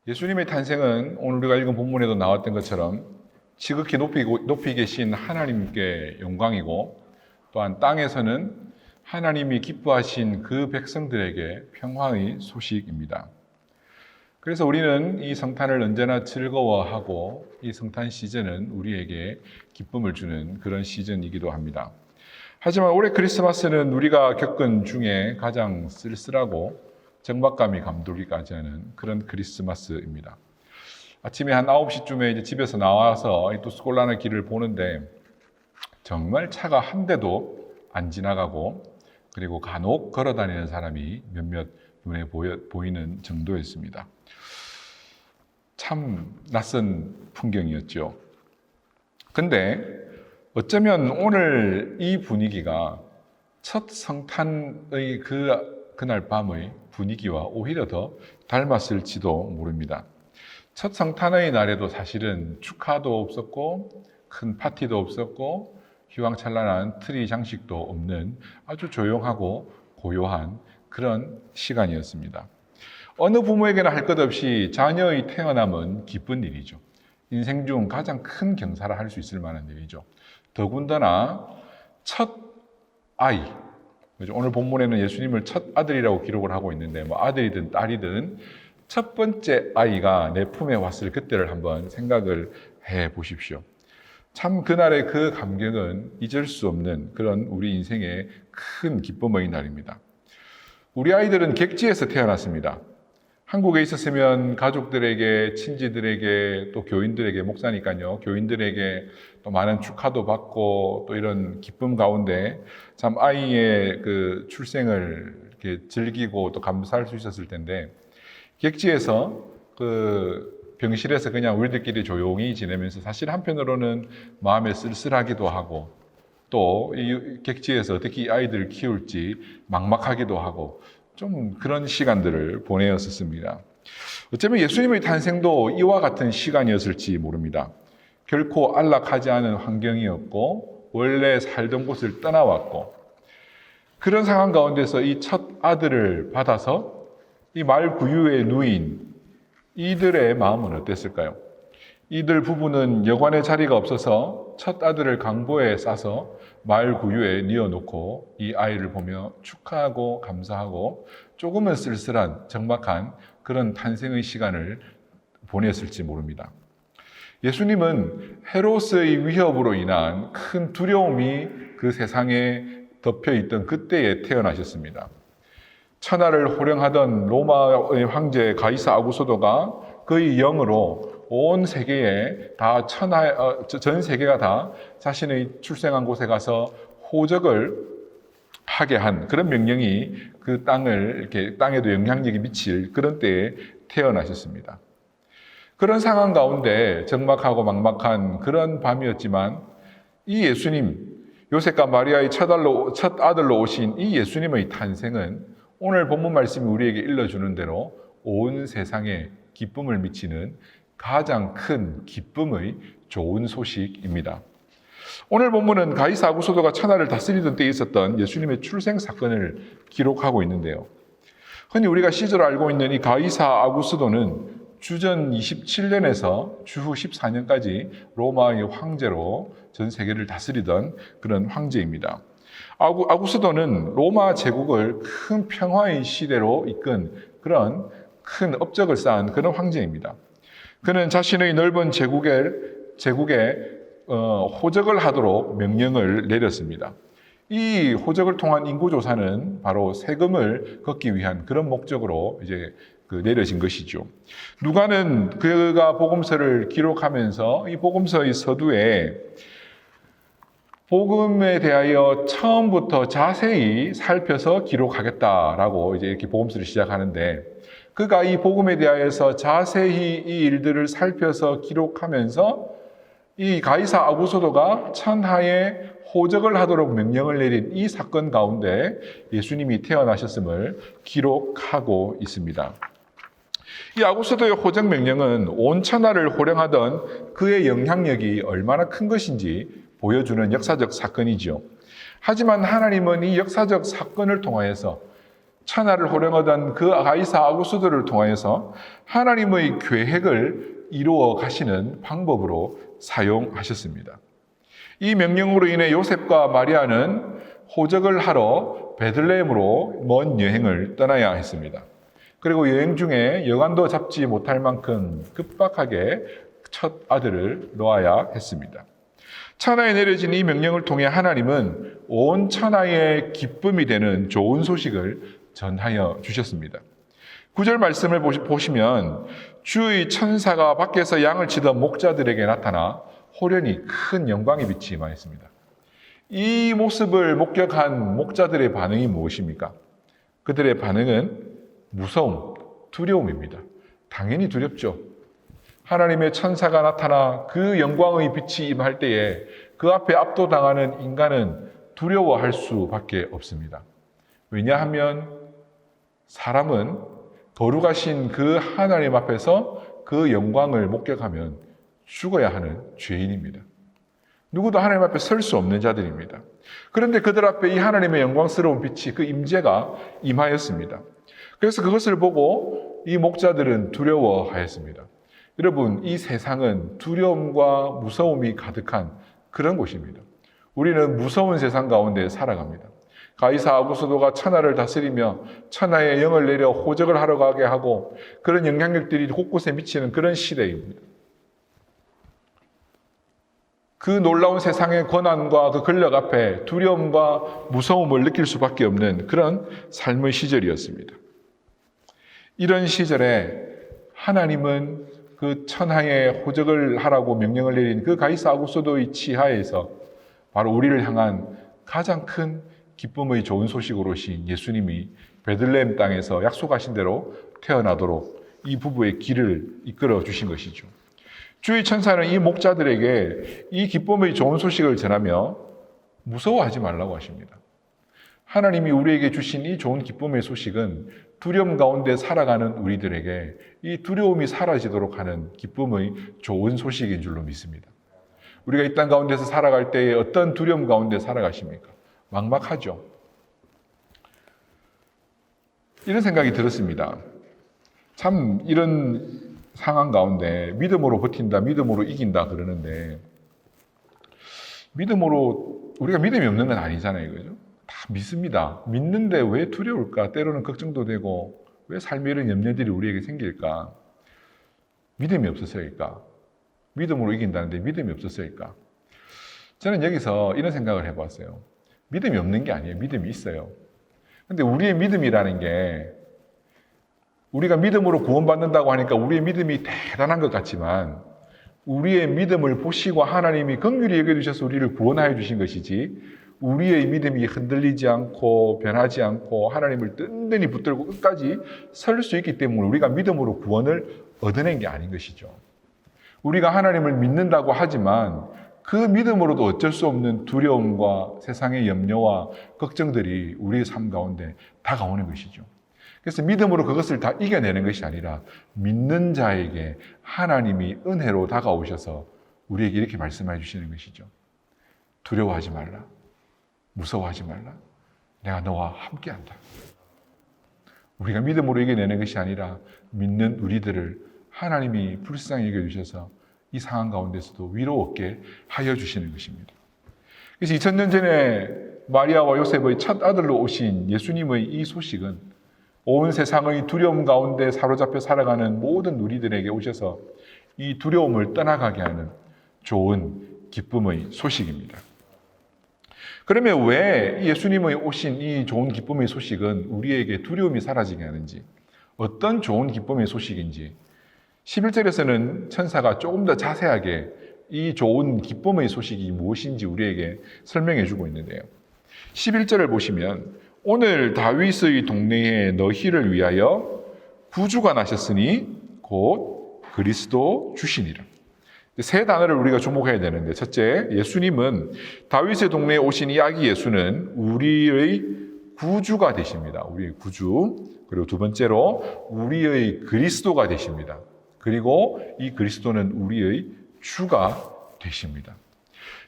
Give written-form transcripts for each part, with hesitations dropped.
예수님의 탄생은 오늘 우리가 읽은 본문에도 나왔던 것처럼 지극히 높이 계신 하나님께 영광이고, 또한 땅에서는 하나님이 기뻐하신 그 백성들에게 평화의 소식입니다. 그래서 우리는 이 성탄을 언제나 즐거워하고, 이 성탄 시즌은 우리에게 기쁨을 주는 그런 시즌이기도 합니다. 하지만 올해 크리스마스는 우리가 겪은 중에 가장 쓸쓸하고 적막감이 감돌기까지 하는 그런 크리스마스입니다. 아침에 한 9시쯤에 이제 집에서 나와서 또 스콜라나 길을 보는데 정말 차가 한 대도 안 지나가고, 그리고 간혹 걸어 다니는 사람이 몇몇 눈에 보이는 정도였습니다. 참 낯선 풍경이었죠. 근데 어쩌면 오늘 이 분위기가 첫 성탄의 그날 밤의 분위기와 오히려 더 닮았을지도 모릅니다. 첫 성탄의 날에도 사실은 축하도 없었고 큰 파티도 없었고 휘황찬란한 트리 장식도 없는 아주 조용하고 고요한 그런 시간이었습니다. 어느 부모에게나 할 것 없이 자녀의 태어남은 기쁜 일이죠. 인생 중 가장 큰 경사라 할 수 있을 만한 일이죠. 더군다나 첫 아이, 오늘 본문에는 예수님을 첫 아들이라고 기록을 하고 있는데, 아들이든 딸이든 첫 번째 아이가 내 품에 왔을 그때를 한번 생각을 해 보십시오. 참 그날의 그 감격은 잊을 수 없는 그런 우리 인생의 큰 기쁨의 날입니다. 우리 아이들은 객지에서 태어났습니다. 한국에 있었으면 가족들에게, 친지들에게, 또 교인들에게, 목사니까요, 교인들에게 또 많은 축하도 받고 또 이런 기쁨 가운데 참 아이의 그 출생을 이렇게 즐기고 또 감사할 수 있었을 텐데, 객지에서 그 병실에서 그냥 우리들끼리 조용히 지내면서 사실 한편으로는 마음에 쓸쓸하기도 하고, 또 이 객지에서 어떻게 이 아이들을 키울지 막막하기도 하고, 좀 그런 시간들을 보내었습니다. 어쩌면 예수님의 탄생도 이와 같은 시간이었을지 모릅니다. 결코 안락하지 않은 환경이었고, 원래 살던 곳을 떠나왔고, 그런 상황 가운데서 이 첫 아들을 받아서 이 말 구유에 누인 이들의 마음은 어땠을까요? 이들 부부는 여관의 자리가 없어서 첫 아들을 강보에 싸서 말 구유에 뉘어놓고 이 아이를 보며 축하하고 감사하고 조금은 쓸쓸한 적막한 그런 탄생의 시간을 보냈을지 모릅니다. 예수님은 헤롯의 위협으로 인한 큰 두려움이 그 세상에 덮여있던 그때에 태어나셨습니다. 천하를 호령하던 로마의 황제 가이사 아구스토가 그의 영으로 온 세계에 전 세계가 다 자신의 출생한 곳에 가서 호적을 하게 한 그런 명령이 그 땅에도 영향력이 미칠 그런 때에 태어나셨습니다. 그런 상황 가운데 적막하고 막막한 그런 밤이었지만 이 예수님, 요셉과 마리아의 첫 아들로 오신 이 예수님의 탄생은 오늘 본문 말씀이 우리에게 일러주는 대로 온 세상에 기쁨을 미치는 가장 큰 기쁨의 좋은 소식입니다. 오늘 본문은 가이사 아구스토가 천하를 다스리던 때에 있었던 예수님의 출생 사건을 기록하고 있는데요. 흔히 우리가 시저로 알고 있는 이 가이사 아구스토는 주전 27년에서 주후 14년까지 로마의 황제로 전 세계를 다스리던 그런 황제입니다. 아구스토는 로마 제국을 큰 평화의 시대로 이끈 그런 큰 업적을 쌓은 그런 황제입니다. 그는 자신의 넓은 제국에 호적을 하도록 명령을 내렸습니다. 이 호적을 통한 인구조사는 바로 세금을 걷기 위한 그런 목적으로 이제 내려진 것이죠. 누가는 그가 복음서를 기록하면서 이 복음서의 서두에 복음에 대하여 처음부터 자세히 살펴서 기록하겠다라고 이제 이렇게 복음서를 시작하는데, 그가 이 복음에 대하여서 자세히 이 일들을 살펴서 기록하면서 이 가이사 아구스토가 천하에 호적을 하도록 명령을 내린 이 사건 가운데 예수님이 태어나셨음을 기록하고 있습니다. 이 아구스토의 호적 명령은 온 천하를 호령하던 그의 영향력이 얼마나 큰 것인지 보여주는 역사적 사건이죠. 하지만 하나님은 이 역사적 사건을 통하여서 천하를 호령하던 그 가이사 아구스도를 통하여서 하나님의 계획을 이루어 가시는 방법으로 사용하셨습니다. 이 명령으로 인해 요셉과 마리아는 호적을 하러 베들레헴으로 먼 여행을 떠나야 했습니다. 그리고 여행 중에 여간도 잡지 못할 만큼 급박하게 첫 아들을 놓아야 했습니다. 천하에 내려진 이 명령을 통해 하나님은 온 천하의 기쁨이 되는 좋은 소식을 전하여 주셨습니다. 9절 말씀을 보시면 주의 천사가 밖에서 양을 치던 목자들에게 나타나 호련히 큰 영광의 빛이 임하였습니다. 이 모습을 목격한 목자들의 반응이 무엇입니까? 그들의 반응은 무서움, 두려움입니다. 당연히 두렵죠. 하나님의 천사가 나타나 그 영광의 빛이 임할 때에 그 앞에 압도당하는 인간은 두려워할 수밖에 없습니다. 왜냐하면 사람은 거룩하신 그 하나님 앞에서 그 영광을 목격하면 죽어야 하는 죄인입니다. 누구도 하나님 앞에 설 수 없는 자들입니다. 그런데 그들 앞에 이 하나님의 영광스러운 빛이 그 임재가 임하였습니다. 그래서 그것을 보고 이 목자들은 두려워하였습니다. 여러분, 이 세상은 두려움과 무서움이 가득한 그런 곳입니다. 우리는 무서운 세상 가운데 살아갑니다. 가이사 아구스도가 천하를 다스리며 천하의 영을 내려 호적을 하러 가게 하고 그런 영향력들이 곳곳에 미치는 그런 시대입니다. 그 놀라운 세상의 권한과 그 권력 앞에 두려움과 무서움을 느낄 수밖에 없는 그런 삶의 시절이었습니다. 이런 시절에 하나님은 그 천하의 호적을 하라고 명령을 내린 그 가이사 아구스도의 치하에서 바로 우리를 향한 가장 큰 기쁨의 좋은 소식으로 오신 예수님이 베들레헴 땅에서 약속하신 대로 태어나도록 이 부부의 길을 이끌어 주신 것이죠. 주의 천사는 이 목자들에게 이 기쁨의 좋은 소식을 전하며 무서워하지 말라고 하십니다. 하나님이 우리에게 주신 이 좋은 기쁨의 소식은 두려움 가운데 살아가는 우리들에게 이 두려움이 사라지도록 하는 기쁨의 좋은 소식인 줄로 믿습니다. 우리가 이 땅 가운데서 살아갈 때에 어떤 두려움 가운데 살아가십니까? 막막하죠. 이런 생각이 들었습니다. 참 이런 상황 가운데 믿음으로 버틴다, 믿음으로 이긴다 그러는데 믿음으로 우리가 믿음이 없는 건 아니잖아요. 그죠? 다 믿습니다. 믿는데 왜 두려울까? 때로는 걱정도 되고 왜 삶에 이런 염려들이 우리에게 생길까? 믿음이 없어서일까? 믿음으로 이긴다는데 믿음이 없어서일까? 저는 여기서 이런 생각을 해봤어요. 믿음이 없는 게 아니에요. 믿음이 있어요. 근데 우리의 믿음이라는 게 우리가 믿음으로 구원받는다고 하니까 우리의 믿음이 대단한 것 같지만 우리의 믿음을 보시고 하나님이 긍휼히 여겨주셔서 우리를 구원하여 주신 것이지 우리의 믿음이 흔들리지 않고 변하지 않고 하나님을 든든히 붙들고 끝까지 설 수 있기 때문에 우리가 믿음으로 구원을 얻어낸 게 아닌 것이죠. 우리가 하나님을 믿는다고 하지만 그 믿음으로도 어쩔 수 없는 두려움과 세상의 염려와 걱정들이 우리의 삶 가운데 다가오는 것이죠. 그래서 믿음으로 그것을 다 이겨내는 것이 아니라 믿는 자에게 하나님이 은혜로 다가오셔서 우리에게 이렇게 말씀해 주시는 것이죠. 두려워하지 말라. 무서워하지 말라. 내가 너와 함께한다. 우리가 믿음으로 이겨내는 것이 아니라 믿는 우리들을 하나님이 불쌍히 여겨주셔서 이 상황 가운데서도 위로 얻게 하여 주시는 것입니다. 그래서 2000년 전에 마리아와 요셉의 첫 아들로 오신 예수님의 이 소식은 온 세상의 두려움 가운데 사로잡혀 살아가는 모든 우리들에게 오셔서 이 두려움을 떠나가게 하는 좋은 기쁨의 소식입니다. 그러면 왜 예수님의 오신 이 좋은 기쁨의 소식은 우리에게 두려움이 사라지게 하는지, 어떤 좋은 기쁨의 소식인지 11절에서는 천사가 조금 더 자세하게 이 좋은 기쁨의 소식이 무엇인지 우리에게 설명해 주고 있는데요. 11절을 보시면 오늘 다윗의 동네에 너희를 위하여 구주가 나셨으니 곧 그리스도 주시니라. 세 단어를 우리가 주목해야 되는데, 첫째, 예수님은 다윗의 동네에 오신 이 아기 예수는 우리의 구주가 되십니다. 우리의 구주. 그리고 두 번째로 우리의 그리스도가 되십니다. 그리고 이 그리스도는 우리의 주가 되십니다.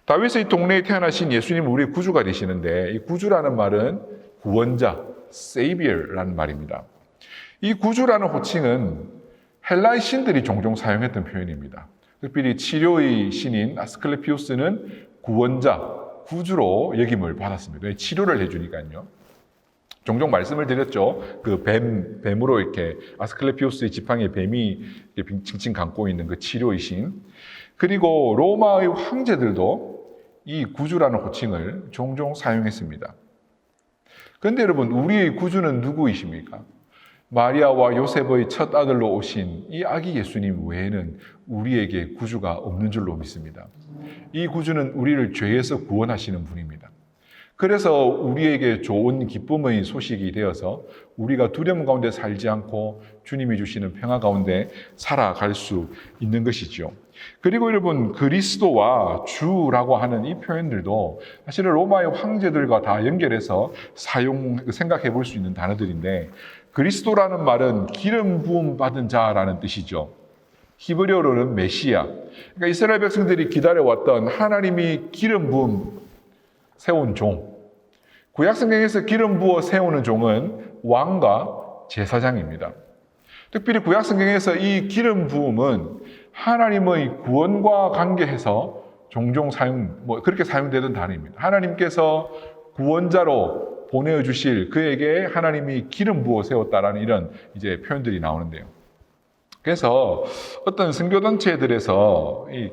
다윗의 동네에 태어나신 예수님은 우리의 구주가 되시는데, 이 구주라는 말은 구원자, Savior라는 말입니다. 이 구주라는 호칭은 헬라의 신들이 종종 사용했던 표현입니다. 특별히 치료의 신인 아스클레피오스는 구원자, 구주로 역임을 받았습니다. 치료를 해주니까요. 종종 말씀을 드렸죠. 그 뱀으로 이렇게 아스클레피오스의 지팡이에 뱀이 칭칭 감고 있는 그 치료의 신. 그리고 로마의 황제들도 이 구주라는 호칭을 종종 사용했습니다. 그런데 여러분, 우리의 구주는 누구이십니까? 마리아와 요셉의 첫 아들로 오신 이 아기 예수님 외에는 우리에게 구주가 없는 줄로 믿습니다. 이 구주는 우리를 죄에서 구원하시는 분입니다. 그래서 우리에게 좋은 기쁨의 소식이 되어서 우리가 두려움 가운데 살지 않고 주님이 주시는 평화 가운데 살아갈 수 있는 것이죠. 그리고 여러분, 그리스도와 주라고 하는 이 표현들도 사실은 로마의 황제들과 다 연결해서 생각해 볼 수 있는 단어들인데, 그리스도라는 말은 기름 부음 받은 자라는 뜻이죠. 히브리어로는 메시아. 그러니까 이스라엘 백성들이 기다려왔던 하나님이 기름 부음 세운 종. 구약 성경에서 기름 부어 세우는 종은 왕과 제사장입니다. 특별히 구약 성경에서 이 기름 부음은 하나님의 구원과 관계해서 종종 그렇게 사용되던 단어입니다. 하나님께서 구원자로 보내주실 그에게 하나님이 기름 부어 세웠다라는 이런 이제 표현들이 나오는데요. 그래서 어떤 선교단체들에서 이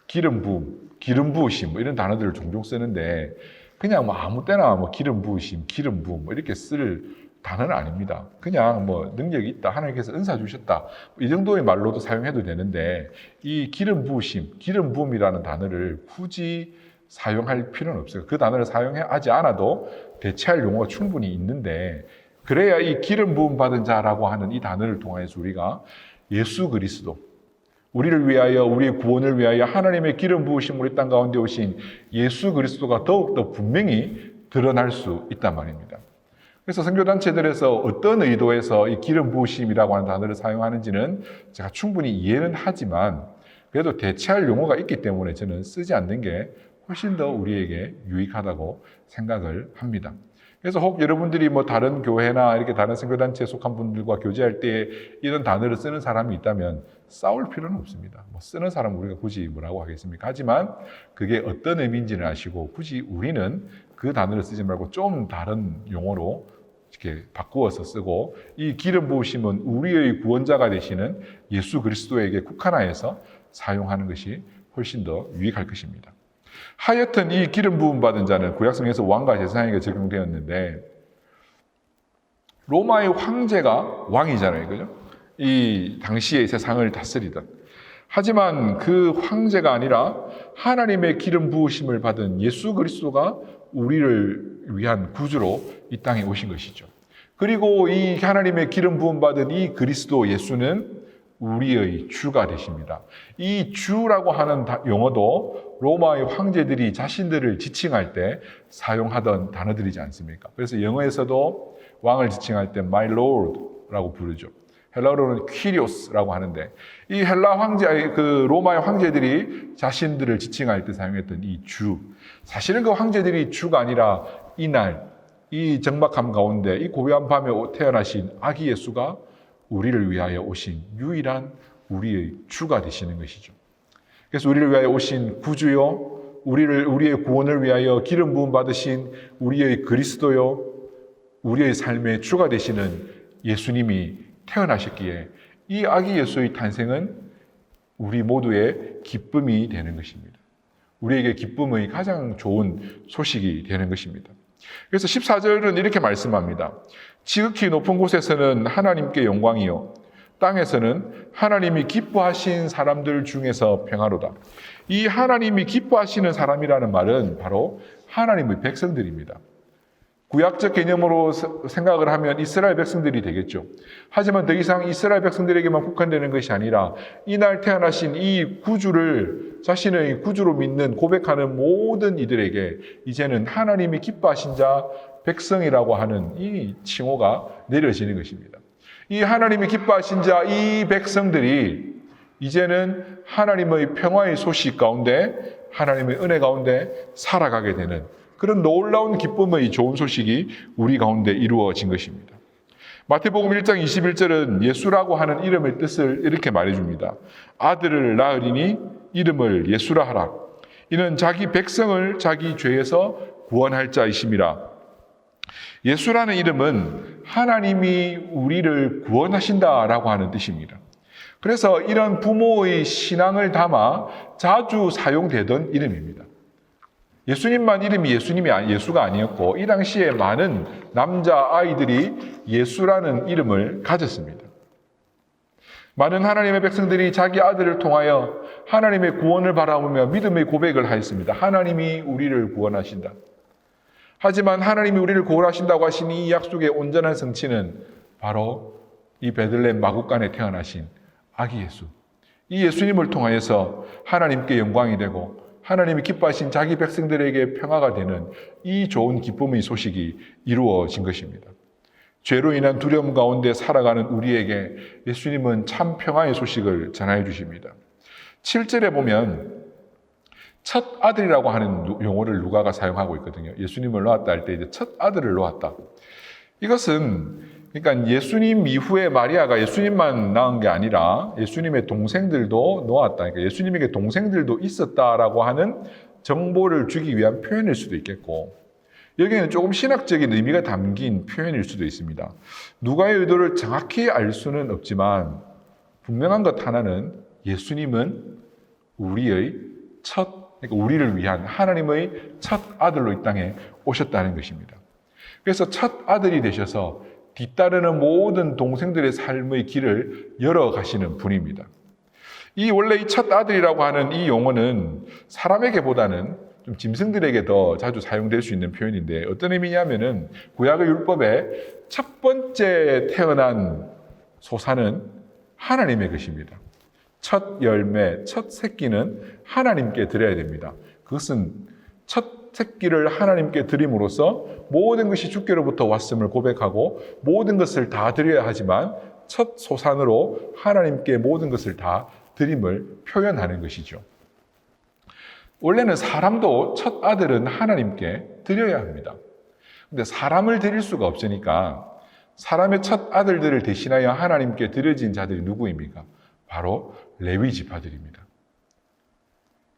기름 부음, 기름 부으심 이런 단어들을 종종 쓰는데, 그냥 아무 때나 기름 부으심, 기름 부음 이렇게 쓸 단어는 아닙니다. 그냥 능력이 있다, 하나님께서 은사 주셨다, 이 정도의 말로도 사용해도 되는데, 이 기름 부으심, 기름 부음이라는 단어를 굳이 사용할 필요는 없어요. 그 단어를 사용하지 않아도 대체할 용어가 충분히 있는데, 그래야 이 기름 부음 받은 자라고 하는 이 단어를 통해서 우리가 예수 그리스도, 우리를 위하여, 우리의 구원을 위하여 하나님의 기름 부으심 우리 땅 가운데 오신 예수 그리스도가 더욱더 분명히 드러날 수 있단 말입니다. 그래서 선교단체들에서 어떤 의도에서 이 기름 부으심이라고 하는 단어를 사용하는지는 제가 충분히 이해는 하지만, 그래도 대체할 용어가 있기 때문에 저는 쓰지 않는 게 훨씬 더 우리에게 유익하다고 생각을 합니다. 그래서 혹 여러분들이 다른 교회나 이렇게 다른 선교단체에 속한 분들과 교제할 때 이런 단어를 쓰는 사람이 있다면 싸울 필요는 없습니다. 쓰는 사람 우리가 굳이 뭐라고 하겠습니까? 하지만 그게 어떤 의미인지를 아시고 굳이 우리는 그 단어를 쓰지 말고 좀 다른 용어로 이렇게 바꾸어서 쓰고, 이 기름 부으심은 우리의 구원자가 되시는 예수 그리스도에게 국한하여서 사용하는 것이 훨씬 더 유익할 것입니다. 하여튼 이 기름 부음 받은 자는 구약성에서 왕과 제사장에게 적용되었는데, 로마의 황제가 왕이잖아요, 그죠? 이 당시의 세상을 다스리던. 하지만 그 황제가 아니라 하나님의 기름 부으심을 받은 예수 그리스도가 우리를 위한 구주로 이 땅에 오신 것이죠. 그리고 이 하나님의 기름 부음 받은 이 그리스도 예수는 우리의 주가 되십니다. 이 주라고 하는 용어도 로마의 황제들이 자신들을 지칭할 때 사용하던 단어들이지 않습니까? 그래서 영어에서도 왕을 지칭할 때 My Lord라고 부르죠. 헬라어로는 퀴리오스라고 하는데, 이 헬라 황제, 그 로마의 황제들이 자신들을 지칭할 때 사용했던 이 주, 사실은 그 황제들이 주가 아니라 이날, 이 적막함 가운데 이 고요한 밤에 태어나신 아기 예수가 우리를 위하여 오신 유일한 우리의 주가 되시는 것이죠. 그래서 우리를 위하여 오신 구주요, 우리의 구원을 위하여 기름 부음 받으신 우리의 그리스도요, 우리의 삶의 주가 되시는 예수님이 태어나셨기에 이 아기 예수의 탄생은 우리 모두의 기쁨이 되는 것입니다. 우리에게 기쁨의 가장 좋은 소식이 되는 것입니다. 그래서 14절은 이렇게 말씀합니다. 지극히 높은 곳에서는 하나님께 영광이요, 땅에서는 하나님이 기뻐하신 사람들 중에서 평화로다. 이 하나님이 기뻐하시는 사람이라는 말은 바로 하나님의 백성들입니다. 구약적 개념으로 생각을 하면 이스라엘 백성들이 되겠죠. 하지만 더 이상 이스라엘 백성들에게만 국한되는 것이 아니라 이날 태어나신 이 구주를 자신의 구주로 믿는 고백하는 모든 이들에게 이제는 하나님이 기뻐하신 자 백성이라고 하는 이 칭호가 내려지는 것입니다. 이 하나님이 기뻐하신 자 이 백성들이 이제는 하나님의 평화의 소식 가운데, 하나님의 은혜 가운데 살아가게 되는 그런 놀라운 기쁨의 좋은 소식이 우리 가운데 이루어진 것입니다. 마태복음 1장 21절은 예수라고 하는 이름의 뜻을 이렇게 말해줍니다. 아들을 낳으리니 이름을 예수라 하라. 이는 자기 백성을 자기 죄에서 구원할 자이심이라. 예수라는 이름은 하나님이 우리를 구원하신다라고 하는 뜻입니다. 그래서 이런 부모의 신앙을 담아 자주 사용되던 이름입니다. 예수님만 이름이 예수가 아니었고 이 당시에 많은 남자 아이들이 예수라는 이름을 가졌습니다. 많은 하나님의 백성들이 자기 아들을 통하여 하나님의 구원을 바라보며 믿음의 고백을 하였습니다. 하나님이 우리를 구원하신다. 하지만 하나님이 우리를 구원하신다고 하신 이 약속의 온전한 성취는 바로 이 베들레헴 마구간에 태어나신 아기 예수. 이 예수님을 통하여서 하나님께 영광이 되고 하나님이 기뻐하신 자기 백성들에게 평화가 되는 이 좋은 기쁨의 소식이 이루어진 것입니다. 죄로 인한 두려움 가운데 살아가는 우리에게 예수님은 참 평화의 소식을 전하여 주십니다. 7절에 보면 첫 아들이라고 하는 용어를 누가가 사용하고 있거든요. 예수님을 놓았다 할 때 이제 첫 아들을 놓았다. 이것은 그러니까 예수님 이후에 마리아가 예수님만 낳은 게 아니라 예수님의 동생들도 놓았다. 그러니까 예수님에게 동생들도 있었다라고 하는 정보를 주기 위한 표현일 수도 있겠고, 여기에는 조금 신학적인 의미가 담긴 표현일 수도 있습니다. 누가의 의도를 정확히 알 수는 없지만 분명한 것 하나는 예수님은 우리의 그러니까 우리를 위한 하나님의 첫 아들로 이 땅에 오셨다는 것입니다. 그래서 첫 아들이 되셔서 뒤따르는 모든 동생들의 삶의 길을 열어가시는 분입니다. 원래 이 첫 아들이라고 하는 이 용어는 사람에게보다는 좀 짐승들에게 더 자주 사용될 수 있는 표현인데 어떤 의미냐면은 구약의 율법에 첫 번째 태어난 소사는 하나님의 것입니다. 첫 열매, 첫 새끼는 하나님께 드려야 됩니다. 그것은 첫 새끼를 하나님께 드림으로써 모든 것이 주께로부터 왔음을 고백하고 모든 것을 다 드려야 하지만 첫 소산으로 하나님께 모든 것을 다 드림을 표현하는 것이죠. 원래는 사람도 첫 아들은 하나님께 드려야 합니다. 근데 사람을 드릴 수가 없으니까 사람의 첫 아들들을 대신하여 하나님께 드려진 자들이 누구입니까? 바로 레위 지파들입니다.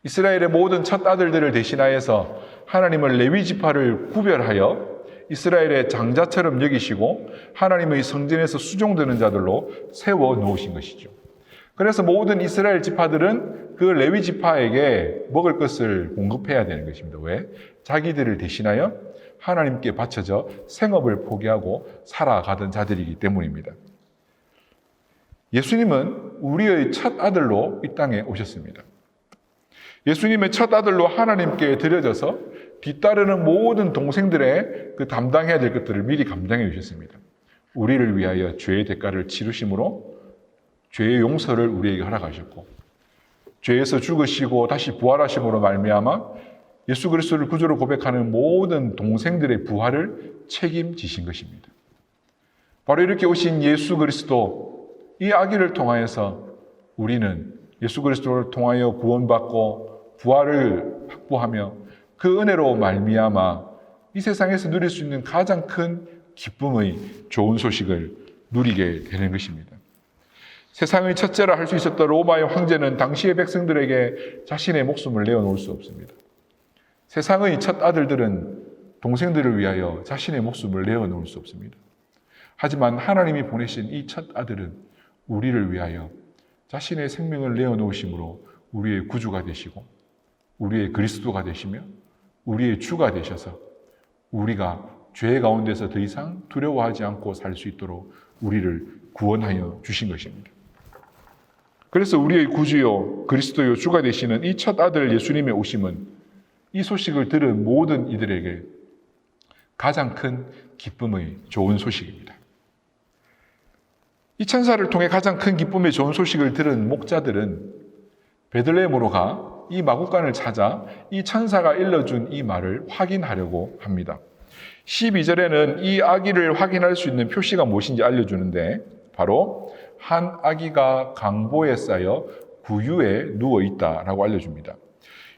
이스라엘의 모든 첫 아들들을 대신하여서 하나님은 레위 지파를 구별하여 이스라엘의 장자처럼 여기시고 하나님의 성전에서 수종드는 자들로 세워 놓으신 것이죠. 그래서 모든 이스라엘 지파들은 그 레위 지파에게 먹을 것을 공급해야 되는 것입니다. 왜? 자기들을 대신하여 하나님께 바쳐져 생업을 포기하고 살아가던 자들이기 때문입니다. 예수님은 우리의 첫 아들로 이 땅에 오셨습니다. 예수님의 첫 아들로 하나님께 드려져서 뒤따르는 모든 동생들의 그 담당해야 될 것들을 미리 감당해 주셨습니다. 우리를 위하여 죄의 대가를 치르심으로 죄의 용서를 우리에게 허락하셨고 죄에서 죽으시고 다시 부활하심으로 말미암아 예수 그리스도를 구주로 고백하는 모든 동생들의 부활을 책임지신 것입니다. 바로 이렇게 오신 예수 그리스도, 이 아기를 통하여서 우리는 예수 그리스도를 통하여 구원받고 부활을 확보하며 그 은혜로 말미암아 이 세상에서 누릴 수 있는 가장 큰 기쁨의 좋은 소식을 누리게 되는 것입니다. 세상의 첫째라 할 수 있었던 로마의 황제는 당시의 백성들에게 자신의 목숨을 내어놓을 수 없습니다. 세상의 첫 아들들은 동생들을 위하여 자신의 목숨을 내어놓을 수 없습니다. 하지만 하나님이 보내신 이 첫 아들은 우리를 위하여 자신의 생명을 내어놓으심으로 우리의 구주가 되시고 우리의 그리스도가 되시며 우리의 주가 되셔서 우리가 죄 가운데서 더 이상 두려워하지 않고 살 수 있도록 우리를 구원하여 주신 것입니다. 그래서 우리의 구주요 그리스도요 주가 되시는 이 첫 아들 예수님의 오심은 이 소식을 들은 모든 이들에게 가장 큰 기쁨의 좋은 소식입니다. 이 천사를 통해 가장 큰 기쁨의 좋은 소식을 들은 목자들은 베들레헴으로 가 이 마구간을 찾아 이 천사가 일러준 이 말을 확인하려고 합니다. 12절에는 이 아기를 확인할 수 있는 표시가 무엇인지 알려주는데 바로 한 아기가 강보에 쌓여 구유에 누워있다라고 알려줍니다.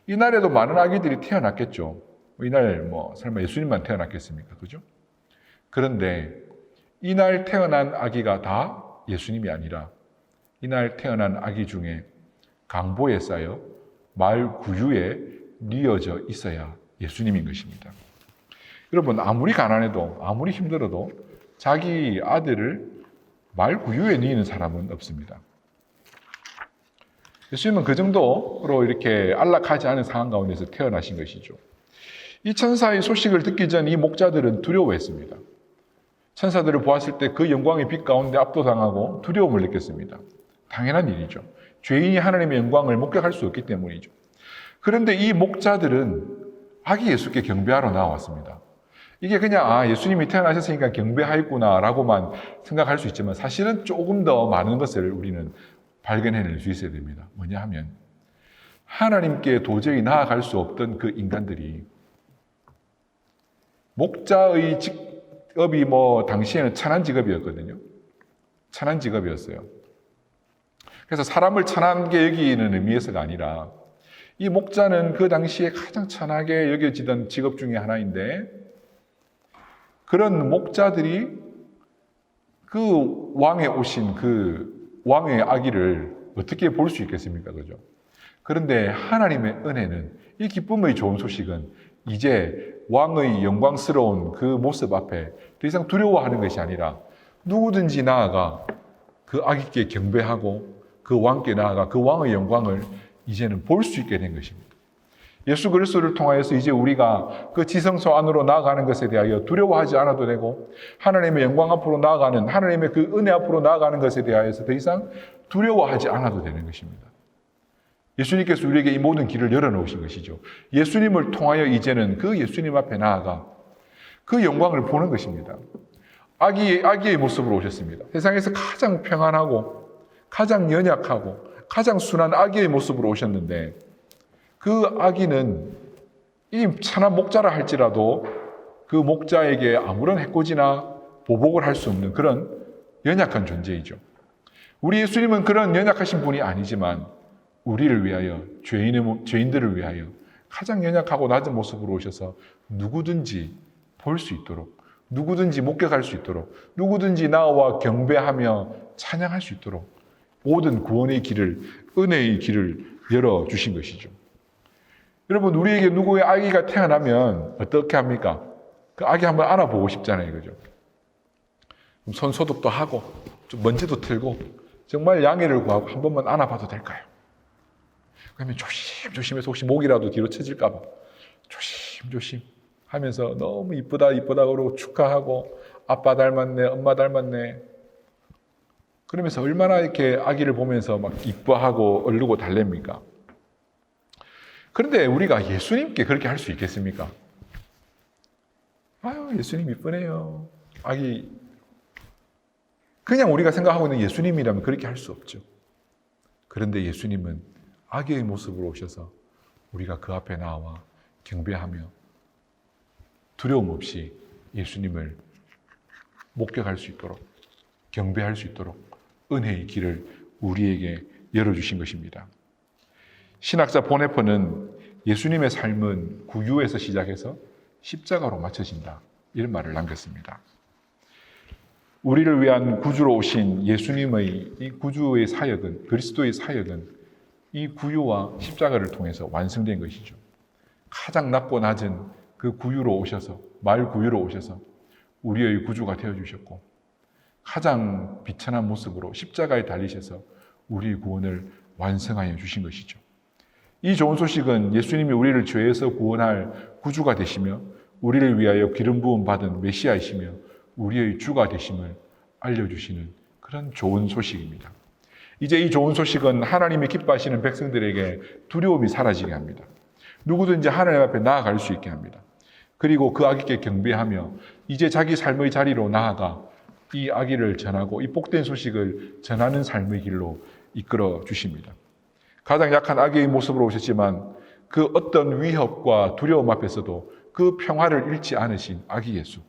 이날에도 많은 아기들이 태어났겠죠. 이날 뭐 설마 예수님만 태어났겠습니까? 그죠? 그런데 이날 태어난 아기가 다 예수님이 아니라 이날 태어난 아기 중에 강보에 쌓여 마을 구유에 뉘어져 있어야 예수님인 것입니다. 여러분, 아무리 가난해도 아무리 힘들어도 자기 아들을 마을 구유에 뉘는 사람은 없습니다. 예수님은 그 정도로 이렇게 안락하지 않은 상황 가운데서 태어나신 것이죠. 이 천사의 소식을 듣기 전 이 목자들은 두려워했습니다. 천사들을 보았을 때 그 영광의 빛 가운데 압도당하고 두려움을 느꼈습니다. 당연한 일이죠. 죄인이 하나님의 영광을 목격할 수 없기 때문이죠. 그런데 이 목자들은 아기 예수께 경배하러 나왔습니다. 이게 그냥 예수님이 태어나셨으니까 경배하였구나 라고만 생각할 수 있지만 사실은 조금 더 많은 것을 우리는 발견해낼 수 있어야 됩니다. 뭐냐 하면 하나님께 도저히 나아갈 수 없던 그 인간들이 목자의 직업이 당시에는 천한 직업이었거든요. 천한 직업이었어요. 그래서 사람을 천하게 여기는 의미에서가 아니라 이 목자는 그 당시에 가장 천하게 여겨지던 직업 중에 하나인데 그런 목자들이 그 왕에 오신 그 왕의 아기를 어떻게 볼 수 있겠습니까? 그죠? 그런데 하나님의 은혜는 이 기쁨의 좋은 소식은 이제 왕의 영광스러운 그 모습 앞에 더 이상 두려워하는 것이 아니라 누구든지 나아가 그 아기께 경배하고 그 왕께 나아가 그 왕의 영광을 이제는 볼 수 있게 된 것입니다. 예수 그리스도를 통하여서 이제 우리가 그 지성소 안으로 나아가는 것에 대하여 두려워하지 않아도 되고 하나님의 영광 앞으로 나아가는 하나님의 그 은혜 앞으로 나아가는 것에 대하여서 더 이상 두려워하지 않아도 되는 것입니다. 예수님께서 우리에게 이 모든 길을 열어놓으신 것이죠. 예수님을 통하여 이제는 그 예수님 앞에 나아가 그 영광을 보는 것입니다. 아기의 모습으로 오셨습니다. 세상에서 가장 평안하고 가장 연약하고 가장 순한 아기의 모습으로 오셨는데 그 아기는 이 천한 목자라 할지라도 그 목자에게 아무런 해코지나 보복을 할 수 없는 그런 연약한 존재이죠. 우리 예수님은 그런 연약하신 분이 아니지만 우리를 위하여 죄인들을 위하여 가장 연약하고 낮은 모습으로 오셔서 누구든지 볼 수 있도록 누구든지 목격할 수 있도록 누구든지 나와 경배하며 찬양할 수 있도록 모든 구원의 길을 은혜의 길을 열어주신 것이죠. 여러분, 우리에게 누구의 아기가 태어나면 어떻게 합니까? 그 아기 한번 안아보고 싶잖아요. 그죠? 손 소독도 하고 좀 먼지도 털고 정말 양해를 구하고 한 번만 안아봐도 될까요? 그러면 조심해서 혹시 목이라도 뒤로 처질까 봐 조심 하면서 너무 이쁘다 그러고 축하하고 아빠 닮았네 엄마 닮았네 그러면서 얼마나 이렇게 아기를 보면서 막 이뻐하고 얼르고 달랩니까? 그런데 우리가 예수님께 그렇게 할 수 있겠습니까? 아유, 예수님 이쁘네요. 아기. 그냥 우리가 생각하고 있는 예수님이라면 그렇게 할 수 없죠. 그런데 예수님은 아기의 모습으로 오셔서 우리가 그 앞에 나와 경배하며 두려움 없이 예수님을 목격할 수 있도록 경배할 수 있도록 은혜의 길을 우리에게 열어주신 것입니다. 신학자 보네퍼는 예수님의 삶은 구유에서 시작해서 십자가로 마쳐진다 이런 말을 남겼습니다. 우리를 위한 구주로 오신 예수님의 이 구주의 사역은 그리스도의 사역은 이 구유와 십자가를 통해서 완성된 것이죠. 가장 낮고 낮은 그 구유로 오셔서 마을 구유로 오셔서 우리의 구주가 되어주셨고 가장 비천한 모습으로 십자가에 달리셔서 우리의 구원을 완성하여 주신 것이죠. 이 좋은 소식은 예수님이 우리를 죄에서 구원할 구주가 되시며 우리를 위하여 기름 부음 받은 메시아이시며 우리의 주가 되심을 알려주시는 그런 좋은 소식입니다. 이제 이 좋은 소식은 하나님이 기뻐하시는 백성들에게 두려움이 사라지게 합니다. 누구든지 하나님 앞에 나아갈 수 있게 합니다. 그리고 그 아기께 경배하며 이제 자기 삶의 자리로 나아가 이 아기를 전하고 이 복된 소식을 전하는 삶의 길로 이끌어 주십니다. 가장 약한 아기의 모습으로 오셨지만 그 어떤 위협과 두려움 앞에서도 그 평화를 잃지 않으신 아기 예수.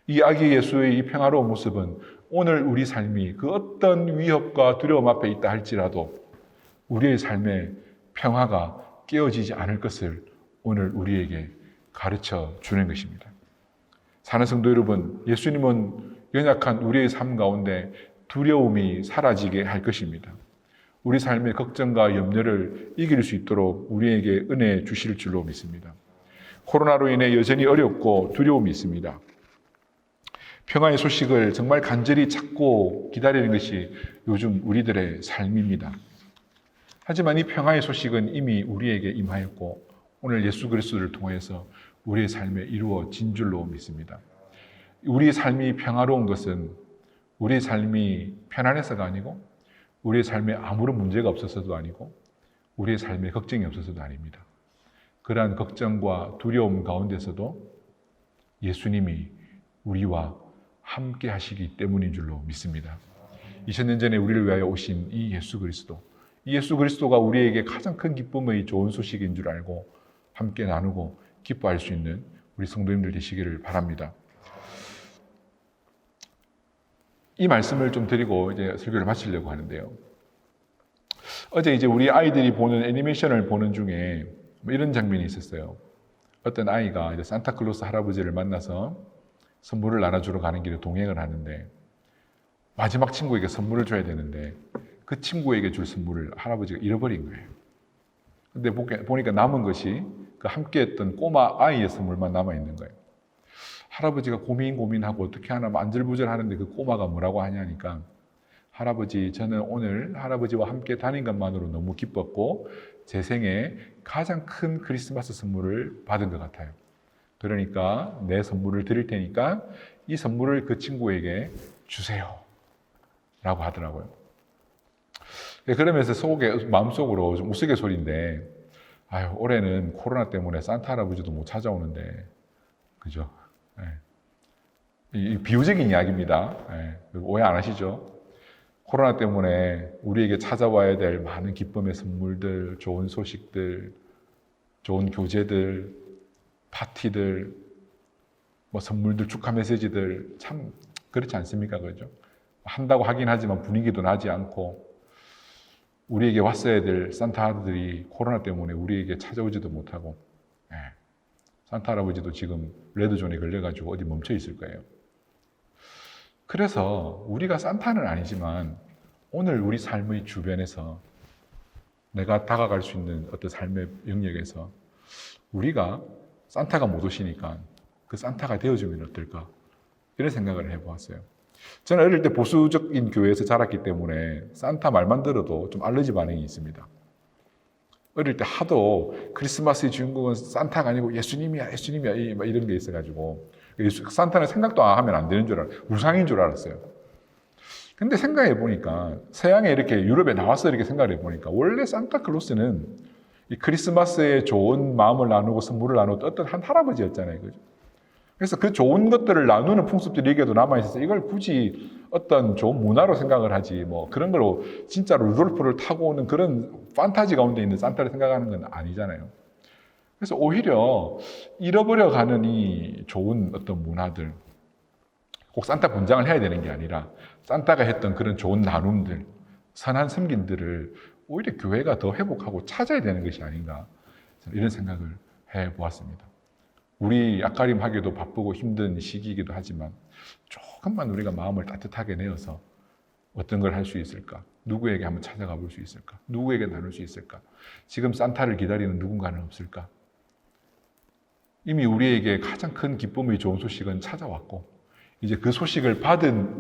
이 아기 예수의 이 평화로운 모습은 오늘 우리 삶이 그 어떤 위협과 두려움 앞에 있다 할지라도 우리의 삶의 평화가 깨어지지 않을 것을 오늘 우리에게 가르쳐 주는 것입니다. 사는 성도 여러분, 예수님은 연약한 우리의 삶 가운데 두려움이 사라지게 할 것입니다. 우리 삶의 걱정과 염려를 이길 수 있도록 우리에게 은혜 주실 줄로 믿습니다. 코로나로 인해 여전히 어렵고 두려움이 있습니다. 평화의 소식을 정말 간절히 찾고 기다리는 것이 요즘 우리들의 삶입니다. 하지만 이 평화의 소식은 이미 우리에게 임하였고 오늘 예수 그리스도를 통해서 우리의 삶에 이루어진 줄로 믿습니다. 우리의 삶이 평화로운 것은 우리의 삶이 편안해서가 아니고 우리의 삶에 아무런 문제가 없어서도 아니고 우리의 삶에 걱정이 없어서도 아닙니다. 그러한 걱정과 두려움 가운데서도 예수님이 우리와 함께 하시기 때문인 줄로 믿습니다. 2000년 전에 우리를 위하여 오신 이 예수 그리스도가 우리에게 가장 큰 기쁨의 좋은 소식인 줄 알고 함께 나누고 기뻐할 수 있는 우리 성도님들 되시기를 바랍니다. 이 말씀을 좀 드리고 이제 설교를 마치려고 하는데요. 어제 이제 우리 아이들이 보는 애니메이션을 보는 중에 이런 장면이 있었어요. 어떤 아이가 이제 산타클로스 할아버지를 만나서 선물을 나눠주러 가는 길에 동행을 하는데 마지막 친구에게 선물을 줘야 되는데 그 친구에게 줄 선물을 할아버지가 잃어버린 거예요. 근데 보니까 남은 것이 그 함께했던 꼬마 아이의 선물만 남아있는 거예요. 할아버지가 고민하고 어떻게 하나 안절부절 하는데 그 꼬마가 뭐라고 하냐니까 할아버지, 저는 오늘 할아버지와 함께 다닌 것만으로 너무 기뻤고 제 생에 가장 큰 크리스마스 선물을 받은 것 같아요. 그러니까 내 선물을 드릴 테니까 이 선물을 그 친구에게 주세요 라고 하더라고요. 그러면서 마음속으로 좀 우스갯소리인데 아유, 올해는 코로나 때문에 산타 할아버지도 못 찾아오는데 그죠? 이 비유적인 이야기입니다. 오해 안 하시죠? 코로나 때문에 우리에게 찾아와야 될 많은 기쁨의 선물들, 좋은 소식들, 좋은 교제들, 파티들, 뭐 선물들, 축하 메시지들 참 그렇지 않습니까? 그죠? 한다고 하긴 하지만 분위기도 나지 않고 우리에게 왔어야 될 산타들이 코로나 때문에 우리에게 찾아오지도 못하고 산타 할아버지도 지금 레드존에 걸려가지고 어디 멈춰 있을 거예요. 그래서 우리가 산타는 아니지만 오늘 우리 삶의 주변에서 내가 다가갈 수 있는 어떤 삶의 영역에서 우리가 산타가 못 오시니까 그 산타가 되어주면 어떨까 이런 생각을 해보았어요. 저는 어릴 때 보수적인 교회에서 자랐기 때문에 산타 말만 들어도 좀 알러지 반응이 있습니다. 어릴 때 하도 크리스마스의 주인공은 산타가 아니고 예수님이야 이런 게 있어가지고 산타는 생각도 하면 안 되는 줄 알았어요. 우상인 줄 알았어요. 근데 생각해 보니까 서양에 이렇게 유럽에 나와서 이렇게 생각을 해 보니까 원래 산타클로스는 이 크리스마스에 좋은 마음을 나누고 선물을 나누던 어떤 한 할아버지였잖아요. 그죠? 그래서 그 좋은 것들을 나누는 풍습들이 여기에도 남아있어서 이걸 굳이 어떤 좋은 문화로 생각을 하지 뭐 그런 걸로 진짜로 루돌프를 타고 오는 그런 판타지 가운데 있는 산타를 생각하는 건 아니잖아요. 그래서 오히려 잃어버려가는 이 좋은 어떤 문화들 꼭 산타 분장을 해야 되는 게 아니라 산타가 했던 그런 좋은 나눔들, 선한 섬김들을 오히려 교회가 더 회복하고 찾아야 되는 것이 아닌가 이런 생각을 해보았습니다. 우리 앞가림 하기도 바쁘고 힘든 시기이기도 하지만 조금만 우리가 마음을 따뜻하게 내어서 어떤 걸 할 수 있을까? 누구에게 한번 찾아가 볼 수 있을까? 누구에게 나눌 수 있을까? 지금 산타를 기다리는 누군가는 없을까? 이미 우리에게 가장 큰 기쁨의 좋은 소식은 찾아왔고 이제 그 소식을 받은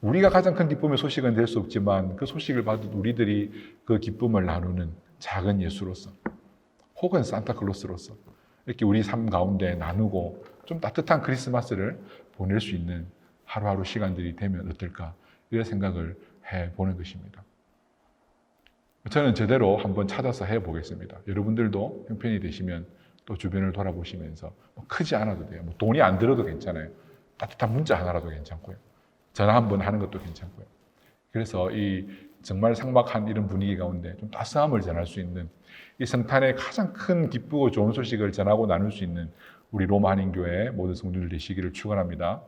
우리가 가장 큰 기쁨의 소식은 될 수 없지만 그 소식을 받은 우리들이 그 기쁨을 나누는 작은 예수로서 혹은 산타클로스로서 이렇게 우리 삶 가운데 나누고 좀 따뜻한 크리스마스를 보낼 수 있는 하루하루 시간들이 되면 어떨까 이런 생각을 해보는 것입니다. 저는 제대로 한번 찾아서 해보겠습니다. 여러분들도 형편이 되시면 또 주변을 돌아보시면서 크지 않아도 돼요. 돈이 안 들어도 괜찮아요. 따뜻한 문자 하나라도 괜찮고요. 전화 한번 하는 것도 괜찮고요. 그래서 이 정말 삭막한 이런 분위기 가운데 좀 따스함을 전할 수 있는 이 성탄의 가장 큰 기쁘고 좋은 소식을 전하고 나눌 수 있는 우리 로마 한인교회 모든 성도들 되시기를 축원합니다.